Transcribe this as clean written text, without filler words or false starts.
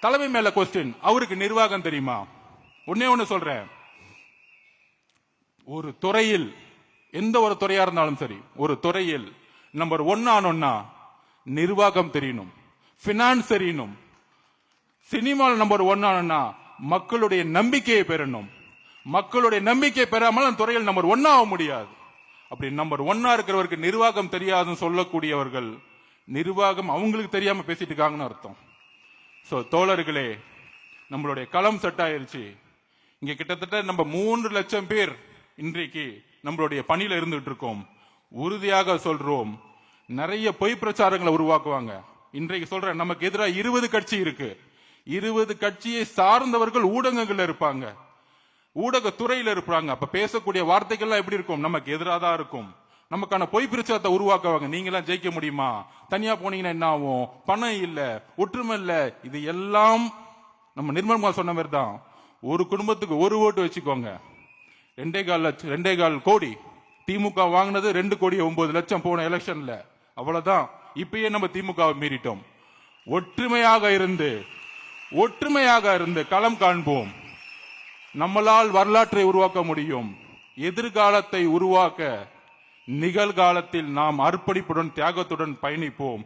தலைமை மேல கொஸ்டின், அவருக்கு நிர்வாகம் தெரியுமா? ஒன்னே ஒண்ணு சொல்றேன், ஒரு துறையில், எந்த ஒரு துறையா இருந்தாலும் சரி, ஒரு துறையில் நம்பர் 1 ஆனோம்னா நிர்வாகம் தெரியணும், பினான்ஸ் தெரியணும். சினிமாவில் நம்பர் 1 ஆனோம்னா மக்களுடைய நம்பிக்கையை பெறணும். மக்களுடைய நம்பிக்கை பெறாமல் அந்த துறையில் நம்பர் 1 ஆக முடியாது. அப்படி நம்பர் 1 இருக்கிறவருக்கு நிர்வாகம் தெரியாதுன்னு சொல்லக்கூடியவர்கள் நிர்வாகம் அவங்களுக்கு தெரியாம பேசிட்டு இருக்காங்கன்னு அர்த்தம். சோ தோழர்களே, நம்மளுடைய களம் செட் ஆயிருச்சு. இங்க கிட்டத்தட்ட நம்ம 3 லட்சம் பேர் இன்றைக்கு நம்மளுடைய பணியில இருந்துட்டு இருக்கோம். உறுதியாக சொல்றோம், நிறைய பொய் பிரச்சாரங்களை உருவாக்குவாங்க. இன்றைக்கு சொல்றேன், நமக்கு எதிராக 20 கட்சி இருக்கு. 20 கட்சியை சார்ந்தவர்கள் ஊடகங்கள்ல இருப்பாங்க, ஊடகத்துறையில இருப்பாங்க. அப்ப பேசக்கூடிய வார்த்தைகள்லாம் எப்படி இருக்கும்? நமக்கு எதிராக தான் இருக்கும். நமக்கான பொய் பிரச்சாரத்தை உருவாக்குவாங்க. நீங்க எல்லாம் ஜெயிக்க முடியுமா? தனியா போனீங்கன்னா என்ன ஆகும்? பணம் இல்ல, ஒற்றுமை இல்ல. இது எல்லாம் நம்ம நிர்மல்குமார் சொன்ன மாதிரி தான். ஒரு குடும்பத்துக்கு ஒரு ஓட்டு வச்சுக்கோங்க, 2.25 கோடி. திமுக வாங்கினது 2,09,00,000 போன எலெக்ஷன்ல. அவ்வளவுதான். இப்பயே நம்ம திமுக மீறிட்டோம். ஒற்றுமையாக இருந்து களம் காண்போம். நம்மளால் வரலாற்றை உருவாக்க முடியும். எதிர்காலத்தை உருவாக்க நிகழ்காலத்தில் நாம் அர்ப்பணிப்புடன், தியாகத்துடன் பயணிப்போம்.